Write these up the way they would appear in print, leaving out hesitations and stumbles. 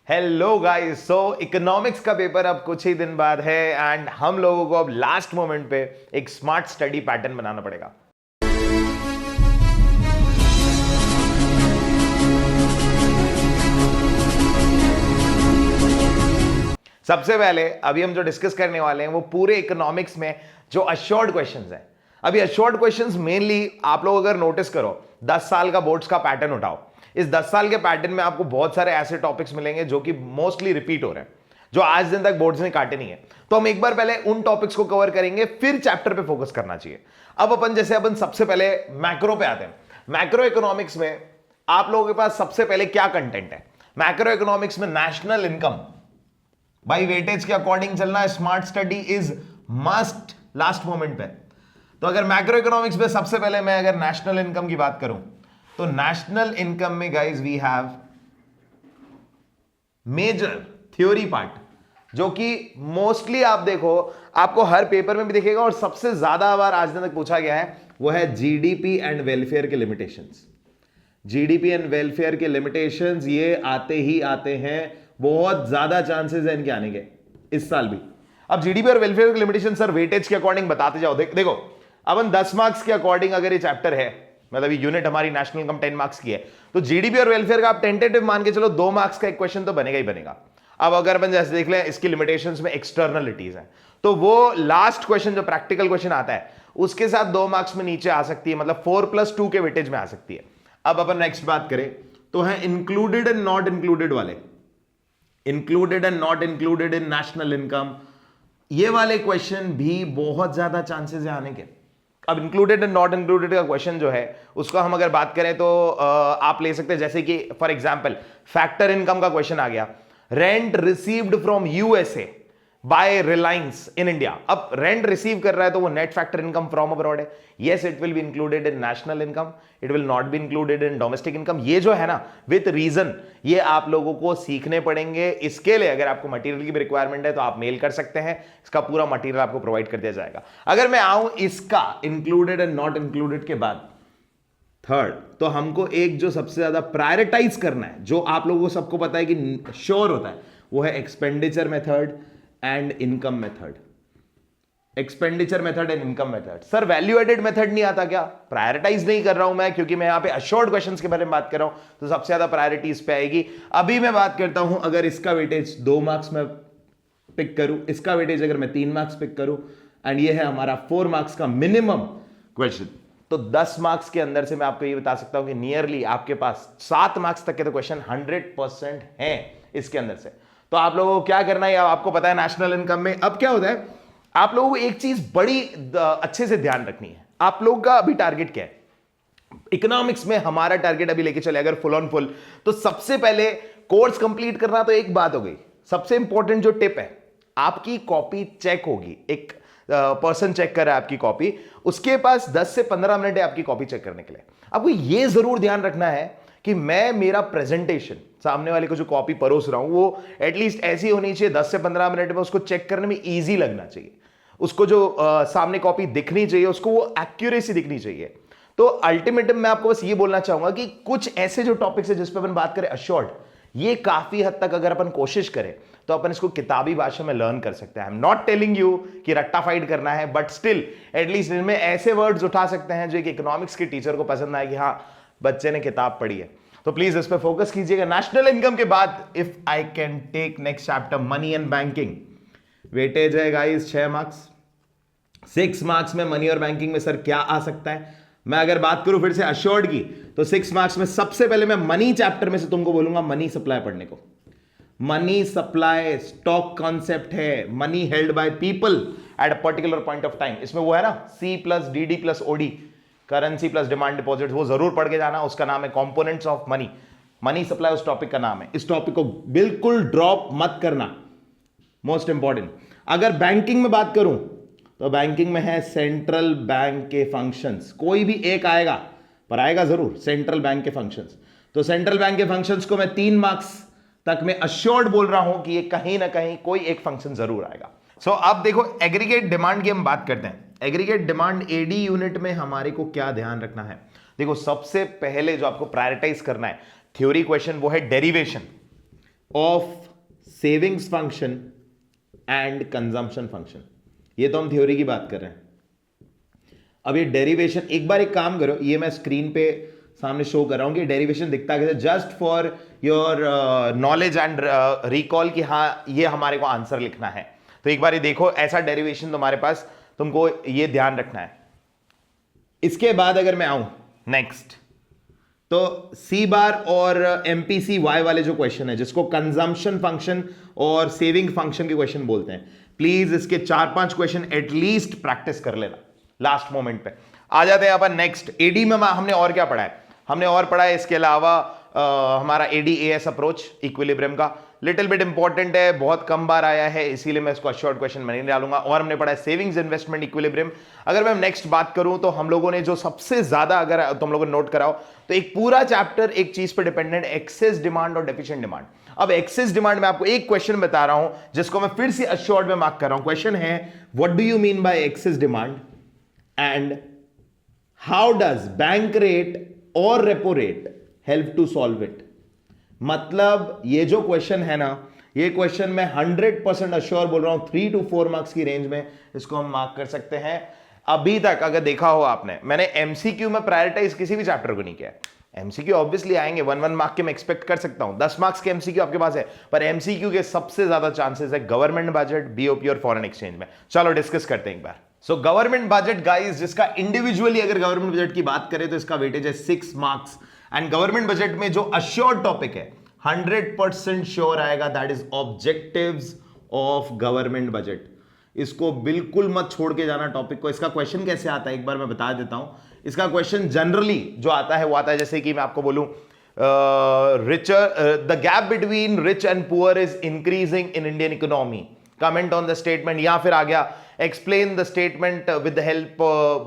Hello guys, सो economics का paper अब कुछ ही दिन बाद है एंड हम लोगों को अब लास्ट मोमेंट पे एक स्मार्ट स्टडी पैटर्न बनाना पड़ेगा। सबसे पहले अभी हम जो डिस्कस करने वाले हैं वो पूरे इकोनॉमिक्स में जो अश्योर्ड क्वेश्चंस हैं। अभी अश्योर्ड क्वेश्चंस मेनली आप लोग अगर नोटिस करो 10 साल का बोर्ड्स का पैटर्न उठाओ, इस 10 साल के पैटर्न में आपको बहुत सारे ऐसे टॉपिक्स मिलेंगे जो कि मोस्टली रिपीट हो रहे हैं, जो आज दिन तक बोर्ड्स ने काटे नहीं है। तो हम एक बार पहले उन टॉपिक्स को कवर करेंगे, फिर चैप्टर पे फोकस करना चाहिए। अब अपन सबसे पहले मैक्रो पे आते हैं। मैक्रो इकोनॉमिक्स में आप लोगों के पास सबसे पहले क्या कंटेंट है? मैक्रो इकोनॉमिक्स में नेशनल इनकम भाई वेटेज के अकॉर्डिंग चलना है। Smart study is must last moment पे। तो अगर मैक्रो इकोनॉमिक्स में सबसे पहले मैं अगर नेशनल इनकम की बात करूं तो नेशनल इनकम में guys we have major theory part, जो कि मोस्टली आप देखो आपको हर पेपर में भी दिखेगा और सबसे ज्यादा बार आज दिन तक पूछा गया है, वो है जीडीपी एंड वेलफेयर के लिमिटेशंस। जीडीपी एंड वेलफेयर के लिमिटेशंस ये आते ही आते हैं, बहुत ज्यादा चांसेस है इनके आने के इस साल भी। अब जीडीपी और वेलफेयर के लिमिटेशन सर वेटेज के अकॉर्डिंग बताते जाओ। देखो अपन 10 मार्क्स के अकॉर्डिंग अगर ये चैप्टर है, मतलब यूनिट हमारी नेशनल इनकम 10 मार्क्स की है, तो जीडीपी और वेलफेयर का आप टेंटेटिव मान के चलो 2 मार्क्स का एक क्वेश्चन तो बनेगा ही बनेगा। अब अगर अपन जैसे देख लें इसकी लिमिटेशंस में एक्सटर्नलिटीज हैं, तो वो लास्ट क्वेश्चन जो प्रैक्टिकल क्वेश्चन आता है उसके साथ 2 मार्क्स में नीचे आ सकती है, मतलब 4+2 के वेटेज में आ सकती है। अब अपन नेक्स्ट बात करें तो है इंक्लूडेड एंड नॉट इंक्लूडेड वाले, included and not included in national income, ये वाले क्वेश्चन भी बहुत ज्यादा चांसेस है आने के। अब इंक्लूडेड एंड नॉट इंक्लूडेड का क्वेश्चन जो है उसको हम अगर बात करें तो आप ले सकते हैं, जैसे कि फॉर एग्जांपल फैक्टर इनकम का क्वेश्चन आ गया, rent received from USA by Reliance in India. अब रेंट रिसीव कर रहा है तो वो net factor income from abroad है। Yes, it will be included in national income, it will not be included in domestic income. ये जो है ना विद रीजन, ये आप लोगों को सीखने पड़ेंगे। इसके लिए अगर आपको मटेरियल की भी रिक्वायरमेंट है तो आप मेल कर सकते हैं, इसका पूरा मटेरियल आपको प्रोवाइड कर दिया जाएगा। अगर मैं आऊं इसका इंक्लूडेड एंड नॉट इंक्लूडेड के बाद थर्ड, तो हमको एक जो सबसे ज्यादा प्रायोरिटाइज करना है, जो आप लोगों को सबको पता है कि श्योर होता है, वो है expenditure method and income method. Expenditure method and income method. Sir value added method नहीं आता क्या? प्रायोरिटाइज नहीं कर रहा हूं मैं, क्योंकि मैं यहां पे अश्योर्ड क्वेश्चंस के बारे में बात कर रहा हूं, तो सबसे ज्यादा प्रायोरिटी इस पे आएगी। अभी मैं बात करता हूं अगर इसका वेटेज 2 मार्क्स में पिक करूं, इसका वेटेज अगर मैं 3 मार्क्स पिक करूं, एंड ये है हमारा 4 मार्क्स का मिनिमम क्वेश्चन, तो 10 मार्क्स के अंदर से मैं आपको ये बता सकता हूं कि नियरली आपके पास 7 मार्क्स तक के तो क्वेश्चन 100% है इसके अंदर से। तो आप लोगों को क्या करना है, आपको पता है नेशनल इनकम में अब क्या होता है, आप लोगों को एक चीज बड़ी अच्छे से ध्यान रखनी है। आप लोगों का अभी टारगेट क्या है इकोनॉमिक्स में? हमारा टारगेट अभी लेके चले अगर फुल ऑन फुल, तो सबसे पहले कोर्स कंप्लीट करना तो एक बात हो गई। सबसे इंपॉर्टेंट जो टिप है, आपकी कॉपी चेक होगी, एक पर्सन चेक कर रहा है आपकी कॉपी, उसके पास 10 से 15 मिनट है आपकी कॉपी चेक करने के लिए। आपको यह जरूर ध्यान रखना है कि मैं मेरा प्रेजेंटेशन सामने वाले को जो कॉपी परोस रहा हूं वो एटलीस्ट ऐसी होनी चाहिए 10 से 15 मिनट में उसको चेक करने में इजी लगना चाहिए, उसको जो सामने कॉपी दिखनी चाहिए उसको वो एक्यूरेसी दिखनी चाहिए। तो अल्टीमेटम मैं आपको बस ये बोलना चाहूंगा कि कुछ ऐसे जो टॉपिक्स है जिस पर अपन बात करें अश्योर्ड, ये काफी हद तक अगर अपन कोशिश करें तो अपन इसको किताबी भाषा में लर्न कर सकते हैं। I am not telling you कि रट्टा फाइट करना है, बट स्टिल एटलीस्ट इनमें ऐसे वर्ड्स उठा सकते हैं जो एक इकोनॉमिक्स के टीचर को पसंद आए कि हाँ बच्चे ने किताब पढ़ी है। तो प्लीज इस पे फोकस कीजिएगा। नेशनल इनकम के बाद if I can take next chapter money and banking, weightage है गाइस 6 मार्क्स। 6 मार्क्स में मनी और बैंकिंग में सर क्या आ सकता है? मैं अगर बात करूं फिर से अश्योर्ड की, तो 6 मार्क्स में सबसे पहले मैं मनी चैप्टर में से तुमको बोलूंगा मनी सप्लाई पढ़ने को। मनी सप्लाई स्टॉक कॉन्सेप्ट है, money held by people at a particular point of time. इसमें वो है ना C+DD+OD, currency plus demand deposit, वो जरूर पढ़ के जाना। उसका नाम है components of money, money supply उस टॉपिक का नाम है। इस टॉपिक को बिल्कुल ड्रॉप मत करना, मोस्ट इंपॉर्टेंट। अगर बैंकिंग में बात करूं तो बैंकिंग में है सेंट्रल बैंक के फंक्शंस, कोई भी एक आएगा पर आएगा जरूर सेंट्रल बैंक के फंक्शंस। तो सेंट्रल बैंक के फंक्शंस को मैं 3 मार्क्स तक मैं अश्योर्ड बोल रहा हूं कि ये कहीं ना कहीं कोई एक फंक्शन जरूर आएगा। सो अब देखो एग्रीगेट डिमांड की हम बात करते हैं। एग्रीगेट डिमांड एडी यूनिट में हमारे को क्या ध्यान रखना है? देखो सबसे पहले जो आपको प्रायोरिटाइज करना है थ्योरी क्वेश्चन वो है derivation. Of savings function and consumption function. ये तो हम थ्योरी की बात कर रहे हैं। अब ये डेरिवेशन, एक बार एक काम करो, ये मैं स्क्रीन पे सामने शो कर रहा हूं कि डेरिवेशन दिखता कैसे, just for your knowledge and recall कि हाँ ये हमारे को आंसर लिखना है। तो एक बार ये देखो, ऐसा डेरिवेशन तुम्हारे पास, तुमको ये ध्यान रखना है। इसके बाद अगर मैं आऊं नेक्स्ट, तो सी बार और एमपीसी वाई वाले जो क्वेश्चन है, जिसको कंजम्पशन फंक्शन और सेविंग फंक्शन के क्वेश्चन बोलते हैं, प्लीज इसके 4-5 क्वेश्चन एटलीस्ट प्रैक्टिस कर लेना लास्ट मोमेंट पे। आ जाते हैं अपन नेक्स्ट। एडी में हमने और क्या पढ़ा है? हमने और पढ़ा है इसके अलावा हमारा एडीएएस अप्रोच इक्विलिब्रियम का, लिटिल बिट इंपॉर्टेंट है, बहुत कम बार आया है, इसीलिए मैं इसको शॉर्ट क्वेश्चन में नहीं डालूंगा। और हमने पढ़ा है सेविंग्स इन्वेस्टमेंट इक्विलिब्रियम। अगर मैं नेक्स्ट बात करूं तो हम लोगों ने जो सबसे ज्यादा, अगर तुम लोगों ने नोट कराओ, तो एक पूरा चैप्टर एक चीज पर डिपेंडेंट, एक्सेस डिमांड और डेफिशिएंट डिमांड। अब एक्सेस डिमांड में आपको एक क्वेश्चन बता रहा हूं जिसको मैं फिर से अश्योर्ड में मार्क कर रहा हूं। क्वेश्चन है, what do you mean by excess demand and how does bank rate और repo rate help to solve it. मतलब ये जो क्वेश्चन है ना, ये क्वेश्चन मैं 100% अश्योर बोल रहा हूं, 3 to 4 मार्क्स की रेंज में इसको हम मार्क कर सकते हैं। अभी तक अगर देखा हो आपने, मैंने एमसीक्यू में प्रायोरिटाइज किसी भी चैप्टर को नहीं किया। एमसीक्यू ऑब्वियसली आएंगे, 1-1 मार्क के मैं एक्सपेक्ट कर सकता हूं, 10 मार्क्स के एमसीक्यू आपके पास है, पर एमसीक्यू के सबसे ज्यादा चांसेस है गवर्नमेंट बजट, बीओपी और फॉरेन एक्सचेंज में। चलो डिस्कस करते हैं एक बार। सो गवर्नमेंट बजट गाइस, जिसका इंडिविजुअली अगर गवर्नमेंट बजट की बात करें तो इसका वेटेज है 6 मार्क्स। एंड गवर्नमेंट बजट में जो अश्योर्ड टॉपिक है, 100% श्योर आएगा, that is objectives of government budget. इसको बिल्कुल मत छोड़ के जाना टॉपिक को। इसका क्वेश्चन कैसे आता है एक बार मैं बता देता हूं। इसका क्वेश्चन जनरली जो आता है वो आता है जैसे कि मैं आपको बोलूं, the gap between rich and poor is increasing in Indian economy, comment on the statement, या फिर आ गया explain the statement with the help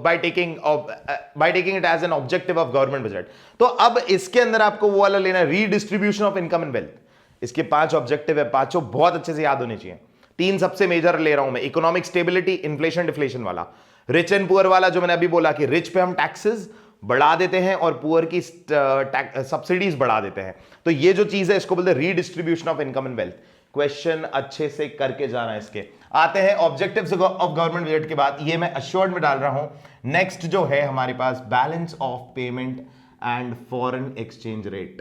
by taking it as an objective of government budget। तो अब इसके अंदर आपको वो वाला लेना है, redistribution of income and wealth. इसके 5 ऑब्जेक्टिव है, पांचों बहुत अच्छे से याद होने चाहिए। 3 सबसे मेजर ले रहा हूं मैं, इकोनॉमिक स्टेबिलिटी, इन्फ्लेशन डिफ्लेशन वाला, रिच एंड पुअर वाला, जो मैंने अभी बोला कि रिच पे हम टैक्सेस बढ़ा देते हैं और पुअर की सब्सिडीज बढ़ा देते हैं। तो ये जो चीज है इसको बोलते हैं redistribution of income and wealth. Question अच्छे से करके जाना। इसके आते हैं ऑब्जेक्टिव्स ऑफ गवर्नमेंट बजट के बाद, ये मैं अश्योर्ड में डाल रहा हूं। नेक्स्ट जो है हमारे पास, balance of payment and foreign exchange rate.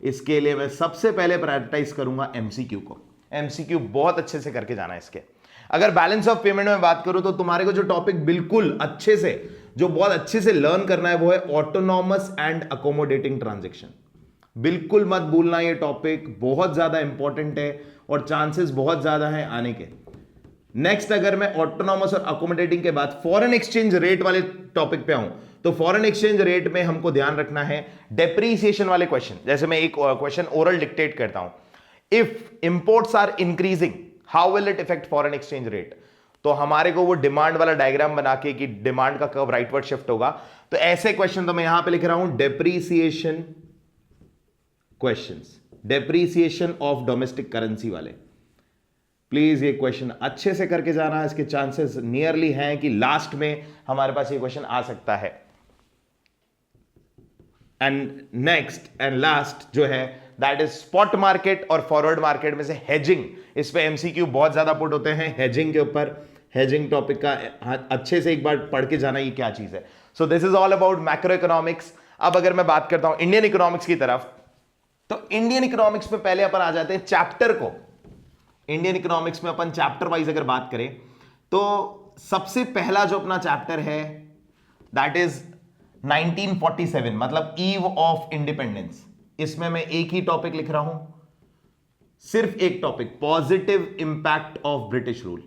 इसके लिए मैं सबसे पहले प्रायोरिटाइज करूंगा एमसीक्यू को। एमसीक्यू बहुत अच्छे से करके जाना है इसके। अगर बैलेंस ऑफ पेमेंट में बात करूं तो तुम्हारे को जो टॉपिक बिल्कुल अच्छे से, जो बहुत अच्छे से लर्न करना है वो है ऑटोनॉमस एंड अकोमोडेटिंग ट्रांजेक्शन। बिल्कुल मत भूलना, ये टॉपिक बहुत ज्यादा इंपॉर्टेंट है और चांसेस बहुत ज्यादा हैं आने के। नेक्स्ट अगर मैं ऑटोनॉमस और अकोमोडेटिंग के बाद फॉरेन एक्सचेंज रेट वाले टॉपिक पे आऊं, तो फॉरेन एक्सचेंज रेट में हमको ध्यान रखना है डेप्रीसिएशन वाले क्वेश्चन। जैसे मैं एक क्वेश्चन ओरल डिक्टेट करता हूं, if imports are increasing how will it effect foreign exchange rate. तो हमारे को वो डिमांड वाला डायग्राम बना के कि डिमांड का कब राइटवर्ड शिफ्ट होगा, तो ऐसे क्वेश्चन तो मैं यहां पे लिख रहा हूं depreciation questions, depreciation of domestic currency वाले। प्लीज ये क्वेश्चन अच्छे से करके जाना, इसके चांसेस नियरली हैं कि लास्ट में हमारे पास ये क्वेश्चन आ सकता है। एंड नेक्स्ट एंड लास्ट जो है दैट इज स्पॉट मार्केट और फॉरवर्ड मार्केट में से हेजिंग। इस पे एमसीक्यू बहुत ज्यादा पुट होते हैं हेजिंग के ऊपर। हेजिंग टॉपिक का अच्छे से एक बार पढ़ के जाना ये क्या चीज है। So this is all about macro economics. अब अगर मैं बात करता हूं इंडियन इकोनॉमिक्स की तरफ, तो इंडियन इकोनॉमिक्स में पहले अपन आ जाते हैं चैप्टर को। इंडियन इकोनॉमिक्स में अपन चैप्टर वाइज अगर बात करें तो सबसे पहला जो अपना चैप्टर है दैट इज 1947, मतलब ईव ऑफ इंडिपेंडेंस। इसमें मैं एक ही टॉपिक लिख रहा हूं, सिर्फ एक topic, positive impact of British rule.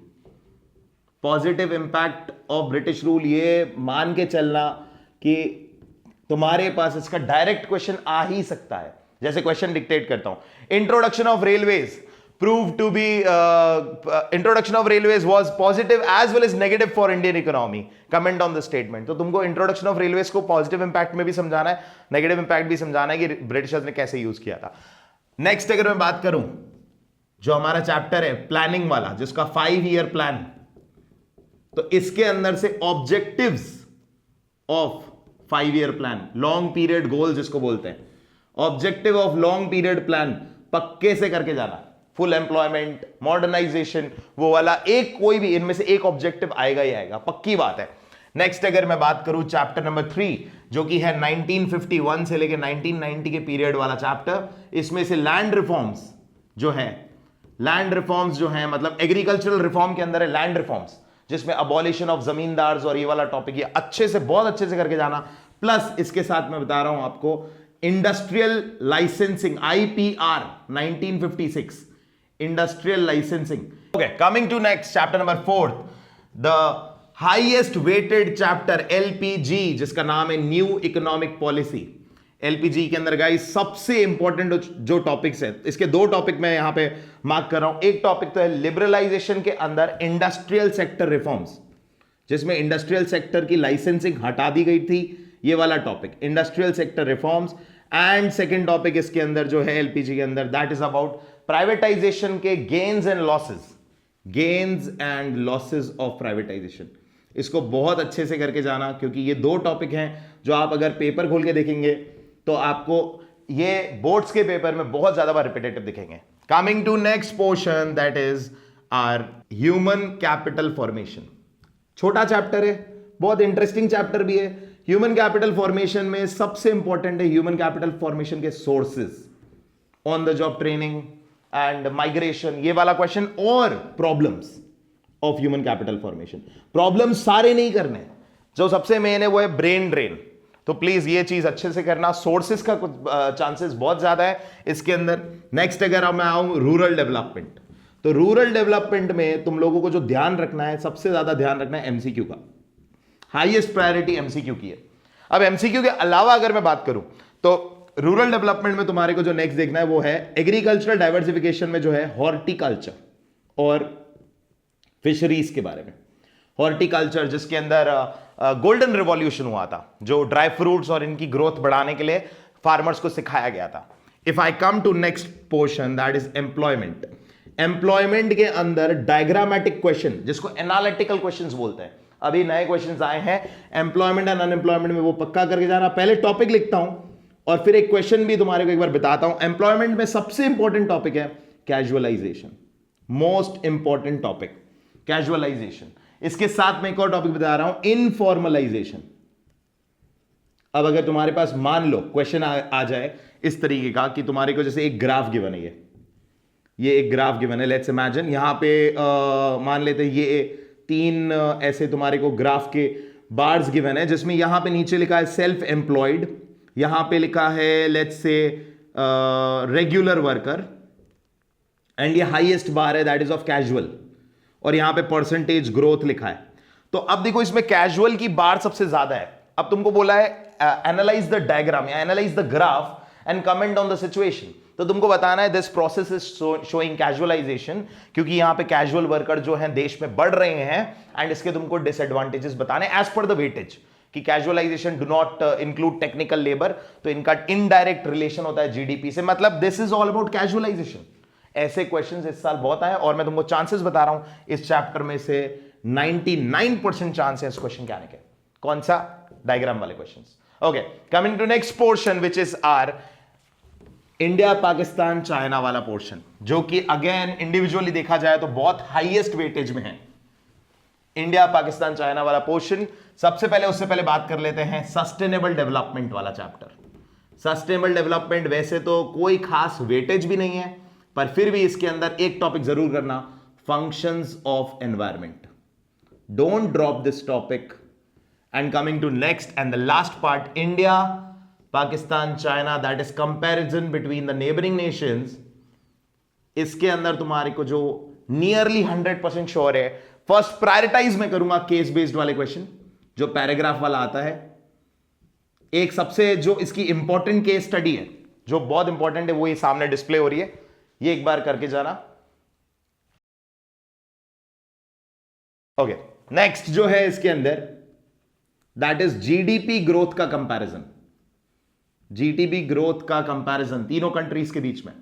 Positive impact of British rule, ये मान के चलना कि तुम्हारे पास इसका डायरेक्ट क्वेश्चन आ ही सकता है। जैसे क्वेश्चन डिक्टेट करता हूं, introduction of railways proved to be introduction of railways was positive as well as negative for Indian economy. Comment on the statement. तो तुमको इंट्रोडक्शन ऑफ रेलवेज को पॉजिटिव इंपैक्ट में भी समझाना है, नेगेटिव इंपैक्ट भी समझाना है कि ब्रिटिशर्स ने कैसे यूज किया था। नेक्स्ट अगर मैं बात करूं, जो हमारा चैप्टर है प्लानिंग वाला, जिसका 5 ईयर प्लान, तो इसके अंदर से objectives of 5 year plan, long period goal जिसको बोलते हैं, objective of long period plan, पक्के से करके जाना, फुल एम्प्लॉयमेंट, मॉडर्नाइजेशन, वो वाला एक कोई भी इनमें से एक ऑब्जेक्टिव आएगा ही आएगा, पक्की बात है। नेक्स्ट अगर मैं बात करूं चैप्टर नंबर 3 जो कि है 1951 से लेकर 1990 के पीरियड वाला चैप्टर, इसमें से लैंड रिफॉर्म्स जो है, लैंड रिफॉर्म्स जो है मतलब एग्रीकल्चरल रिफॉर्म के अंदर है लैंड रिफॉर्म्स, जिसमें अबॉलिशन ऑफ जमींदार्स और ये वाला टॉपिक, ये अच्छे से बहुत अच्छे से करके जाना। प्लस इसके साथ मैं बता रहा हूं आपको industrial licensing, IPR 1956, industrial licensing. Okay, coming to next chapter number 4, the highest weighted chapter LPG, जिसका नाम है न्यू इकोनॉमिक पॉलिसी। एलपीजी के अंदर गाइस सबसे इंपॉर्टेंट जो टॉपिक्स है, इसके दो टॉपिक मैं यहां पे मार्क कर रहा हूं। एक टॉपिक तो है लिबरलाइजेशन के अंदर इंडस्ट्रियल सेक्टर रिफॉर्म्स, जिसमें इंडस्ट्रियल सेक्टर की लाइसेंसिंग हटा दी गई थी, ये वाला topic industrial sector reforms. And second topic इसके अंदर जो है एलपीजी के अंदर, दैट इज अबाउट प्राइवेटाइजेशन के gains and losses, gains and losses of privatisation. इसको बहुत अच्छे से करके जाना, क्योंकि ये दो टॉपिक हैं जो आप अगर पेपर खोल के देखेंगे तो आपको ये बोर्ड्स के पेपर में बहुत ज्यादा बार रिपीटेटिव दिखेंगे। Coming to next portion, that is our human capital formation. छोटा चैप्टर है, बहुत इंटरेस्टिंग चैप्टर भी है। ह्यूमन कैपिटल फॉर्मेशन में सबसे इंपॉर्टेंट है ह्यूमन कैपिटल फॉर्मेशन के sources, on the job training and migration, ये वाला क्वेश्चन, और problems of human capital formation. Problems सारे नहीं करने, जो सबसे मेन है वो है ब्रेन ड्रेन, तो प्लीज ये चीज अच्छे से करना। सोर्सेस का कुछ चांसेस बहुत ज्यादा है इसके अंदर। नेक्स्ट अगर मैं आऊं रूरल डेवलपमेंट, तो रूरल डेवलपमेंट में तुम लोगों को जो ध्यान रखना है, सबसे ज्यादा ध्यान रखना है एमसीक्यू का, हाईएस्ट प्रायोरिटी एमसीक्यू की है। अब एमसीक्यू के अलावा अगर मैं बात करूं तो रूरल डेवलपमेंट में तुम्हारे को जो नेक्स्ट देखना है वो है एग्रीकल्चरल डाइवर्सिफिकेशन में जो है हॉर्टिकल्चर और फिशरीज के बारे में। हॉर्टिकल्चर जिसके अंदर गोल्डन रिवॉल्यूशन हुआ था, जो ड्राई फ्रूट्स और इनकी ग्रोथ बढ़ाने के लिए फार्मर्स को सिखाया गया था। If I come to next portion, that is employment. Employment के अंदर डायग्रामेटिक क्वेश्चन, जिसको एनालिटिकल क्वेश्चंस बोलते हैं, अभी नए क्वेश्चंस आए हैं एम्प्लॉयमेंट एंड अनएम्प्लॉयमेंट में, वो पक्का करके जाना। पहले टॉपिक लिखता हूं और फिर एक क्वेश्चन भी तुम्हारे को एक बार बताता हूं। एम्प्लॉयमेंट में सबसे इंपॉर्टेंट टॉपिक है casualisation, most important topic casualisation. इसके साथ मैं एक और टॉपिक बता रहा हूं, इनफॉर्मलाइजेशन। अब अगर तुम्हारे पास मान लो क्वेश्चन आ जाए इस तरीके का कि तुम्हारे को जैसे एक ग्राफ गिवन है, ये एक ग्राफ गिवन है, लेट्स इमेजिन यहां पे मान लेते हैं ये तीन ऐसे तुम्हारे को ग्राफ के बार्स गिवन है, जिसमें यहां पे नीचे लिखा है सेल्फ एम्प्लॉयड, यहां पे लिखा है let's say regular worker, and ये हाईएस्ट बार है दैट इज ऑफ कैजुअल, और यहां पे परसेंटेज ग्रोथ लिखा है। तो अब देखो इसमें कैजुअल की बार सबसे ज्यादा है। अब तुमको बोला है एनालाइज द डायग्राम या analyse the graph and comment on the situation, तो तुमको बताना है this process is showing casualisation, क्योंकि यहां पे कैजुअल वर्कर जो हैं देश में बढ़ रहे हैं, एंड इसके तुमको डिसएडवांटेजेस बताने एज पर द वेटेज, कि casualisation do not include technical labour, तो इनका इनडायरेक्ट रिलेशन होता है जीडीपी से, मतलब this is all about casualisation. ऐसे क्वेश्चंस इस साल बहुत आए और मैं तुमको चांसेस बता रहा हूं इस चैप्टर में से 99% चांस है इस क्वेश्चन के आने के। कौन सा? डायग्राम वाले questions. Okay, coming to next portion which is our India Pakistan China वाला पोर्शन, जो कि अगेन इंडिविजुअली देखा जाए तो बहुत हाईएस्ट वेटेज में है। इंडिया पाकिस्तान चाइना वाला पोर्शन, सबसे पहले उससे पहले बात कर लेते हैं सस्टेनेबल डेवलपमेंट वाला चैप्टर। सस्टेनेबल डेवलपमेंट वैसे तो कोई खास वेटेज भी नहीं है, पर फिर भी इसके अंदर एक टॉपिक जरूर करना, functions of environment. Don't drop this topic. And coming to next and the last part, India Pakistan China, that is comparison between the neighbouring nations. इसके अंदर तुम्हारे को जो नियरली 100% श्योर है, फर्स्ट प्रायोरिटाइज में करूंगा केस बेस्ड वाले क्वेश्चन, जो पैराग्राफ वाला आता है। एक सबसे जो इसकी इंपॉर्टेंट केस स्टडी है, जो बहुत इंपॉर्टेंट है, वो ये सामने डिस्प्ले हो रही है, ये एक बार करके जाना। ओके, नेक्स्ट जो है इसके अंदर दैट इज जीडीपी ग्रोथ का कंपैरिजन। जीडीपी ग्रोथ का कंपैरिजन तीनों कंट्रीज के बीच में।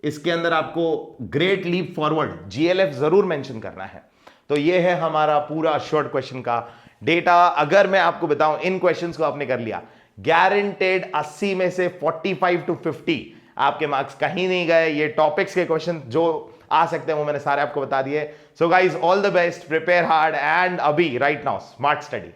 इसके अंदर आपको ग्रेट लीप फॉरवर्ड जीएलएफ जरूर मेंशन करना है। तो ये है हमारा पूरा शॉर्ट क्वेश्चन का डेटा। अगर मैं आपको बताऊं इन क्वेश्चंस को आपने कर लिया, गारंटेड 80 में से 45 to 50 आपके मार्क्स कहीं नहीं गए। ये टॉपिक्स के क्वेश्चन जो आ सकते हैं वो मैंने सारे आपको बता दिए। So guys all the best, prepare hard and अभी राइट नाउ स्मार्ट स्टडी।